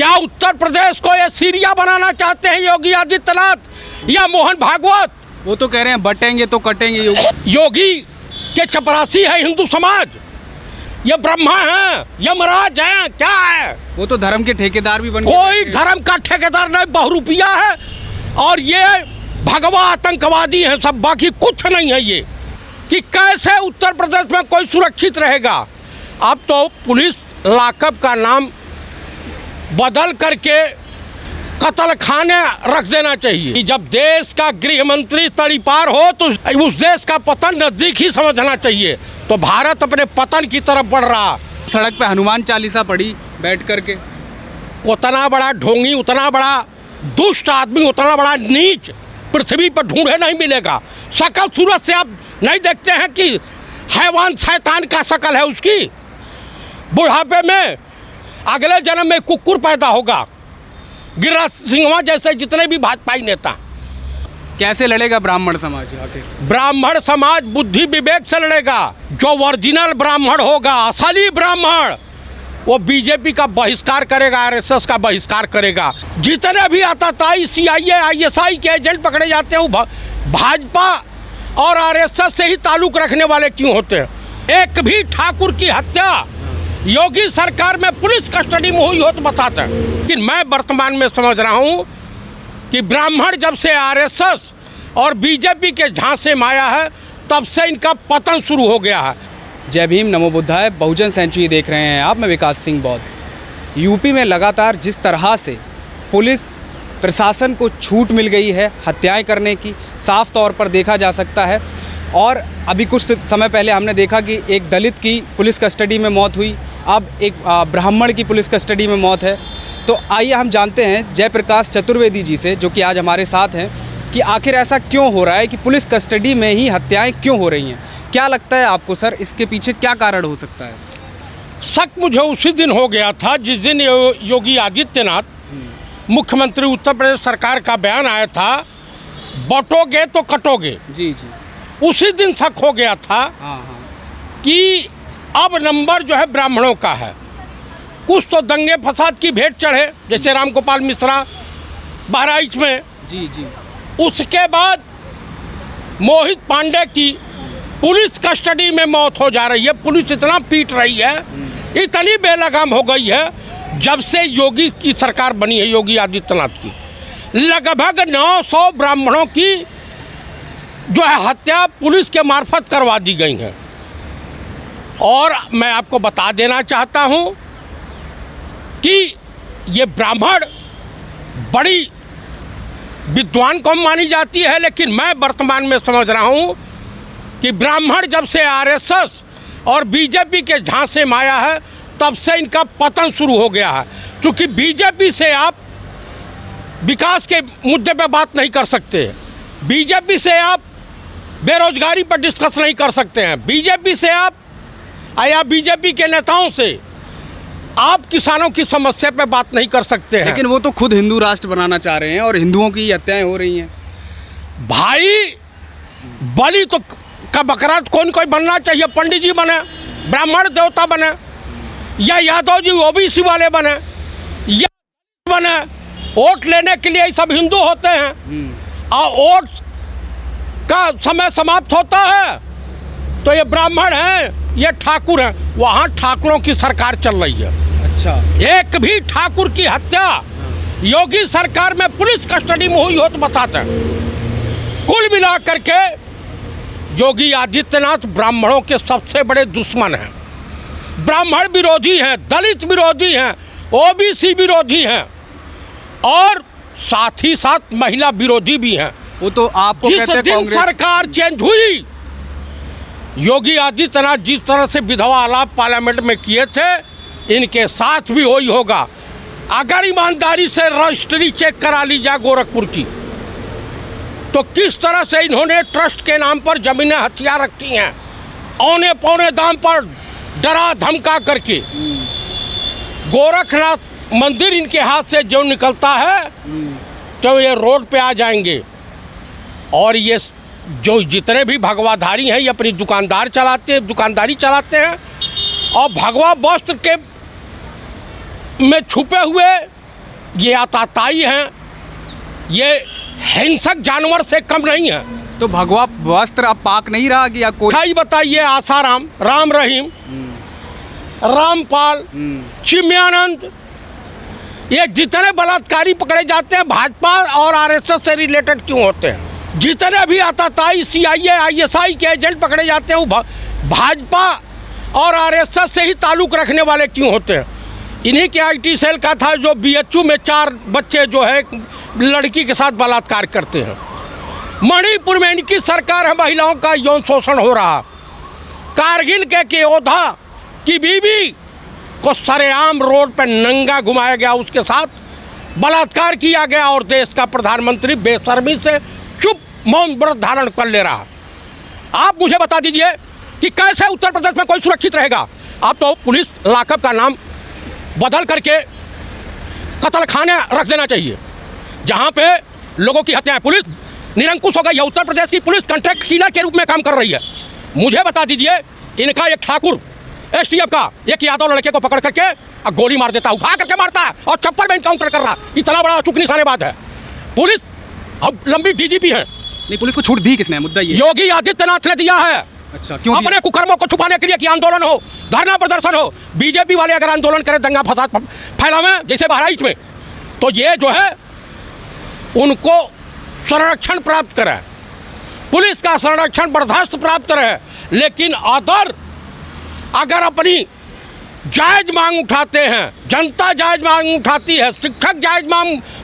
क्या उत्तर प्रदेश को ये सीरिया बनाना चाहते हैं योगी आदित्यनाथ या मोहन भागवत? वो तो कह रहे हैं बटेंगे तो कटेंगे। योगी के चपरासी है हिंदू समाज, ये ब्रह्मा हैं, यमराज हैं, क्या है? वो तो धर्म के ठेकेदार भी बन गए। कोई धर्म का ठेकेदार नहीं, बहुरूपिया है और ये भगवा आतंकवादी हैं सब, बाकी कुछ नहीं है। ये कि कैसे उत्तर प्रदेश में कोई सुरक्षित रहेगा? अब तो पुलिस लॉकअप का नाम बदल करके कत्ल खाने रख देना चाहिए। कि जब देश का गृह मंत्री तड़ीपार हो तो उस देश का पतन नजदीक ही समझना चाहिए। तो भारत अपने पतन की तरफ बढ़ रहा। सड़क पे हनुमान चालीसा पढ़ी बैठ करके। उतना बड़ा ढोंगी, उतना बड़ा दुष्ट आदमी, उतना बड़ा नीच पृथ्वी पर ढूंढे नहीं मिलेगा। शकल सूरत से आप नहीं देखते हैं कि हैवान शैतान का शकल है उसकी? बुढ़ापे में अगले जन्म में कुकुर पैदा होगा, गिरिराज सिंहवा जैसे जितने भी भाजपाई नेता। कैसे लड़ेगा ब्राह्मण समाज आखिर? ब्राह्मण समाज बुद्धि विवेक से लड़ेगा। जो ओरिजिनल ब्राह्मण होगा, असली ब्राह्मण, वो बीजेपी का बहिष्कार करेगा, आरएसएस का बहिष्कार करेगा। जितने भी आतताई सीआईए आईएसआई के एजेंट पकड़े जाते हैं वो भाजपा और आरएसएस से ही ताल्लुक रखने वाले क्यों होते हैं? एक भी ठाकुर की हत्या योगी सरकार में पुलिस कस्टडी में हुई हो तो बताते हैं। लेकिन मैं वर्तमान में समझ रहा हूँ कि ब्राह्मण जब से आरएसएस और बीजेपी के झांसे में आया है तब से इनका पतन शुरू हो गया है। जय भीम, नमो बुद्धाय। बहुजन सेंचुरी देख रहे हैं आप, मैं विकास सिंह बौद्ध। यूपी में लगातार जिस तरह से पुलिस प्रशासन को छूट मिल गई है हत्याएं करने की, साफ तौर पर देखा जा सकता है। और अभी कुछ समय पहले हमने देखा कि एक दलित की पुलिस कस्टडी में मौत हुई, अब एक ब्राह्मण की पुलिस कस्टडी में मौत है। तो आइए हम जानते हैं जयप्रकाश चतुर्वेदी जी से, जो कि आज हमारे साथ हैं, कि आखिर ऐसा क्यों हो रहा है कि पुलिस कस्टडी में ही हत्याएं क्यों हो रही हैं? क्या लगता है आपको सर, इसके पीछे क्या कारण हो सकता है? शक मुझे उसी दिन हो गया था जिस दिन योगी आदित्यनाथ मुख्यमंत्री उत्तर प्रदेश सरकार का बयान आया था, बटोगे तो कटोगे। जी जी, उसी दिन शक हो गया था कि अब नंबर जो है ब्राह्मणों का है। कुछ तो दंगे फसाद की भेंट चढ़े, जैसे रामगोपाल मिश्रा बहराइच में। जी जी, उसके बाद मोहित पांडे की पुलिस कस्टडी में मौत हो जा रही है। पुलिस इतना पीट रही है, इतनी बेलगाम हो गई है जब से योगी की सरकार बनी है, योगी आदित्यनाथ की। लगभग 900 ब्राह्मणों की जो है हत्या पुलिस के मार्फत करवा दी गई है। और मैं आपको बता देना चाहता हूं कि ये ब्राह्मण बड़ी विद्वान कौम मानी जाती है, लेकिन मैं वर्तमान में समझ रहा हूं कि ब्राह्मण जब से आरएसएस और बीजेपी के झांसे में आया है तब से इनका पतन शुरू हो गया है। क्योंकि बीजेपी से आप विकास के मुद्दे पे बात नहीं कर सकते, बीजेपी से आप बेरोजगारी पर डिस्कस नहीं कर सकते हैं, बीजेपी से आप या बीजेपी के नेताओं से आप किसानों की समस्या पे बात नहीं कर सकते हैं। लेकिन वो तो खुद हिंदू राष्ट्र बनाना चाह रहे हैं और हिंदुओं की हत्याएं हो रही हैं। भाई बलि तो का बकरा कौन कोई बनना चाहिए? पंडित जी बने, ब्राह्मण देवता बने, या यादव जी ओबीसी वाले बने, या बने। वोट लेने के लिए सब हिंदू होते हैं और वोट का समय समाप्त होता है तो ये ब्राह्मण हैं, ये ठाकुर हैं। वहाँ ठाकुरों की सरकार चल रही है। अच्छा, एक भी ठाकुर की हत्या योगी सरकार में पुलिस कस्टडी में हुई हो तो बताते हैं। कुल मिला करके योगी आदित्यनाथ ब्राह्मणों के सबसे बड़े दुश्मन हैं। ब्राह्मण विरोधी हैं, दलित विरोधी हैं, ओबीसी विरोधी हैं और साथ ही साथ महिला विरोधी भी हैं। वो तो आपको कहते हैं कांग्रेस सरकार चेंज हुई, योगी आदित्यनाथ जिस तरह से विधवा आलाप पार्लियामेंट में किए थे, इनके साथ भी वही होगा। अगर ईमानदारी से रजिस्ट्री चेक करा ली जाए गोरखपुर की, तो किस तरह से इन्होंने ट्रस्ट के नाम पर जमीनें हथिया रखी हैं, औने पौने दाम पर डरा धमका करके। गोरखनाथ मंदिर इनके हाथ से जो निकलता है तो ये रोड पे आ जाएंगे। और ये जो जितने भी भगवाधारी हैं ये अपनी दुकानदारी चलाते हैं और भगवा वस्त्र के में छुपे हुए ये आताताई हैं, ये हिंसक जानवर से कम नहीं है। तो भगवा वस्त्र अब पाक नहीं रहा कि या कोई भाई बताइए, आसाराम, राम रहीम, रामपाल, चिन्मयानंद, ये जितने बलात्कारी पकड़े जाते हैं भाजपा और आरएसएस से रिलेटेड क्यों होते हैं? जितने भी आताताई, सीआईए, आईएसआई के एजेंट पकड़े जाते हैं वो भाजपा और आरएसएस से ही ताल्लुक रखने वाले क्यों होते हैं? इन्हीं के आईटी सेल का था जो बीएचयू में 4 बच्चे जो है लड़की के साथ बलात्कार करते हैं। मणिपुर में इनकी सरकार है, महिलाओं का यौन शोषण हो रहा। कारगिल के योद्धा की बीवी को सरेआम रोड पर नंगा घुमाया गया, उसके साथ बलात्कार किया गया और देश का प्रधानमंत्री बेशर्मी से चुप मौन व्रत धारण कर ले रहा। आप मुझे बता दीजिए कि कैसे उत्तर प्रदेश में कोई सुरक्षित रहेगा? आप तो पुलिस लॉकअप का नाम बदल करके कत्ल खाने रख देना चाहिए, जहां पे लोगों की हत्याएं। पुलिस निरंकुश हो गई है। उत्तर प्रदेश की पुलिस कॉन्ट्रैक्ट किलर के रूप में काम कर रही है। मुझे बता दीजिए, इनका एक ठाकुर एसटीएफ का एक यादव लड़के को पकड़ करके और गोली मार देता, उठा करके मारता है और चप्पल में इनकाउंटर कर रहा। इतना बड़ा चुक निशानेबाज है पुलिस। अब लंबी डीजीपी है। नहीं, पुलिस को छूट दी किसने? मुद्दा ये योगी आदित्यनाथ ने दिया है। अच्छा, क्यों अपने कुकर्मों को छुपाने के लिए कि आंदोलन हो, धरना प्रदर्शन हो। बीजेपी वाले अगर आंदोलन करें, दंगा फसाद फैलावे जैसे बहराइच में, तो ये जो है उनको संरक्षण प्राप्त करे, पुलिस का संरक्षण बर्दाश्त प्राप्त रहे। लेकिन अगर अपनी जायज मांग उठाते हैं, जनता जायज मांग उठाती है, शिक्षक जायज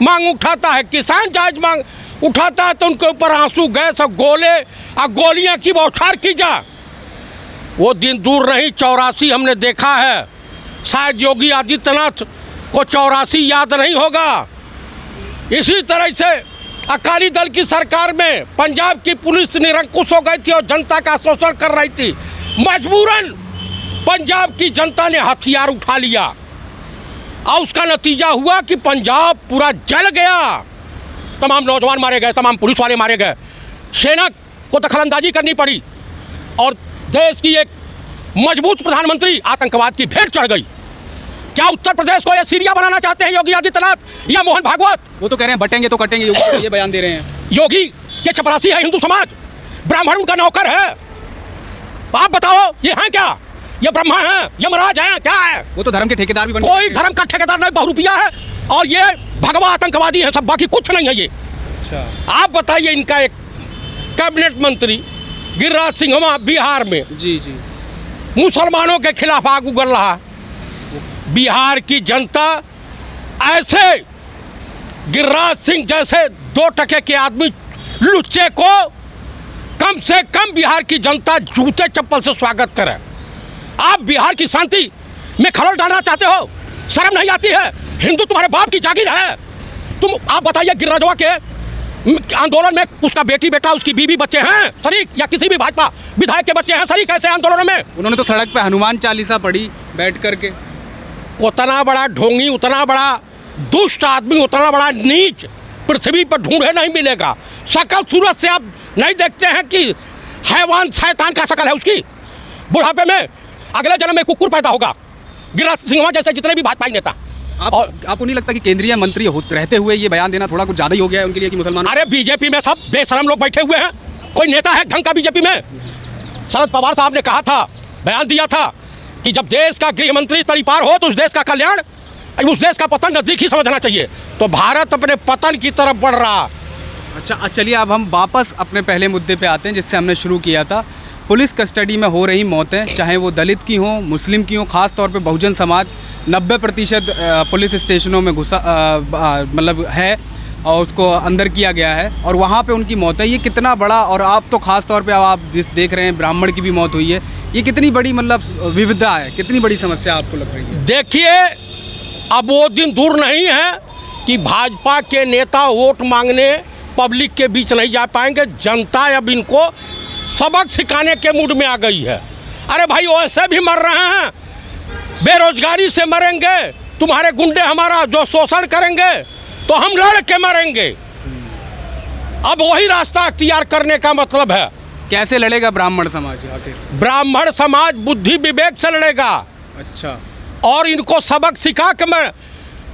मांग उठाता है, किसान जायज मांग उठाता है, तो उनके ऊपर आंसू, गैस और गोलियां की बौछार की जा। वो दिन दूर नहीं, 84 हमने देखा है। शायद योगी आदित्यनाथ को 84 याद नहीं होगा। इसी तरह से अकाली दल की सरकार में पंजाब की पुलिस निरंकुश हो गई थी और जनता का शोषण कर रही थी। मजबूरन पंजाब की जनता ने हथियार उठा लिया और उसका नतीजा हुआ कि पंजाब पूरा जल गया। तमाम नौजवान मारे गए, तमाम पुलिस वाले मारे गए, सेना को दखलंदाजी करनी पड़ी और देश की एक मजबूत प्रधानमंत्री आतंकवाद की भेंट चढ़ गई। क्या उत्तर प्रदेश को ये सीरिया बनाना चाहते हैं योगी आदित्यनाथ या मोहन भागवत? वो तो कह रहे हैं बटेंगे तो कटेंगे, ये बयान दे रहे हैं। योगी के चपरासी है हिंदू समाज, ब्राह्मण उनका नौकर है। आप बताओ, ये हैं क्या? ये ब्रह्मा है, यमराज है, क्या है? वो तो धर्म के ठेकेदार भी बन कोई धर्म का ठेकेदार नहीं, बहुरूपिया है और ये भगवा आतंकवादी है, सब, बाकी कुछ नहीं है ये। अच्छा, आप बताइए, इनका एक कैबिनेट मंत्री गिरिराज सिंह बिहार में जी मुसलमानों के खिलाफ आग उगल रहा। बिहार की जनता ऐसे गिरिराज सिंह जैसे 2 टके के आदमी लुच्चे को कम से कम बिहार की जनता जूते चप्पल से स्वागत करे। आप बिहार की शांति में खलल डालना चाहते हो? शर्म नहीं आती है? हिंदू तुम्हारे बाप की जागीर है। आप बताइए, गिरिराजवा के आंदोलन में उसका बेटा, उसकी बीवी, बच्चे हैं शरीक, या किसी भी भाजपा विधायक के बच्चे हैं शरीक ऐसे आंदोलनों में? उन्होंने तो सड़क पे हनुमान चालीसा पढ़ी बैठ करके। उतना बड़ा ढोंगी, उतना बड़ा दुष्ट आदमी, उतना बड़ा नीच पृथ्वी पर ढूंढे नहीं मिलेगा। शक्ल सूरत से आप नहीं देखते हैं कि हैवान शैतान का शक्ल है उसकी? बुढ़ापे में अगले जन्म में कुकुर पैदा होगा। गिरिराज सिंह जैसे जितने भी भाजपा नेता। आपको नहीं लगता कि केंद्रीय मंत्री रहते हुए ये बयान देना थोड़ा कुछ ज़्यादा ही हो गया है उनके लिए कि मुसलमान? अरे बीजेपी में सब बेशरम लोग बैठे हुए हैं, कोई नेता है ढंग का बीजेपी में? शरद पवार साहब ने कहा था, बयान दिया था कि जब देश का गृह मंत्री तड़ीपार हो तो उस देश का कल्याण, उस देश का पतन नजदीक ही समझना चाहिए। तो भारत अपने पतन की तरफ बढ़ रहा। अच्छा, चलिए अब हम वापस अपने पहले मुद्दे पे आते हैं जिससे हमने शुरू किया था। पुलिस कस्टडी में हो रही मौतें, चाहे वो दलित की हों, मुस्लिम की हों, ख़ास तौर पे बहुजन समाज 90% पुलिस स्टेशनों में घुसा मतलब है और उसको अंदर किया गया है और वहाँ पे उनकी मौत है। ये कितना बड़ा, और आप तो ख़ास तौर पे आप जिस देख रहे हैं ब्राह्मण की भी मौत हुई है, ये कितनी बड़ी मतलब विविधता है, कितनी बड़ी समस्या आपको लग रही है? देखिए, अब वो दिन दूर नहीं है कि भाजपा के नेता वोट मांगने पब्लिक के बीच नहीं जा पाएंगे। जनता अब इनको सबक सिखाने के मूड में आ गई है। अरे भाई, वैसे भी मर रहे हैं, बेरोजगारी से मरेंगे, तुम्हारे गुंडे हमारा जो शोषण करेंगे तो हम लड़ के मरेंगे। अब वही रास्ता अख्तियार करने का मतलब है। कैसे लड़ेगा ब्राह्मण समाज आखिर? ब्राह्मण समाज बुद्धि विवेक से लड़ेगा। अच्छा, और इनको सबक सिखा के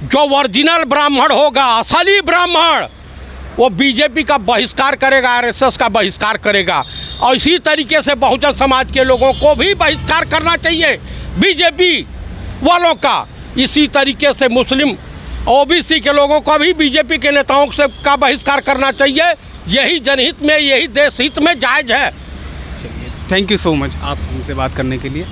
जो ओरिजिनल ब्राह्मण होगा, असली ब्राह्मण, वो बीजेपी का बहिष्कार करेगा, आरएसएस का बहिष्कार करेगा। और इसी तरीके से बहुजन समाज के लोगों को भी बहिष्कार करना चाहिए बीजेपी वालों का। इसी तरीके से मुस्लिम ओबीसी के लोगों को भी बीजेपी के नेताओं से का बहिष्कार करना चाहिए। यही जनहित में, यही देश हित में जायज़ है। चलिए, थैंक यू सो मच आप हमसे बात करने के लिए।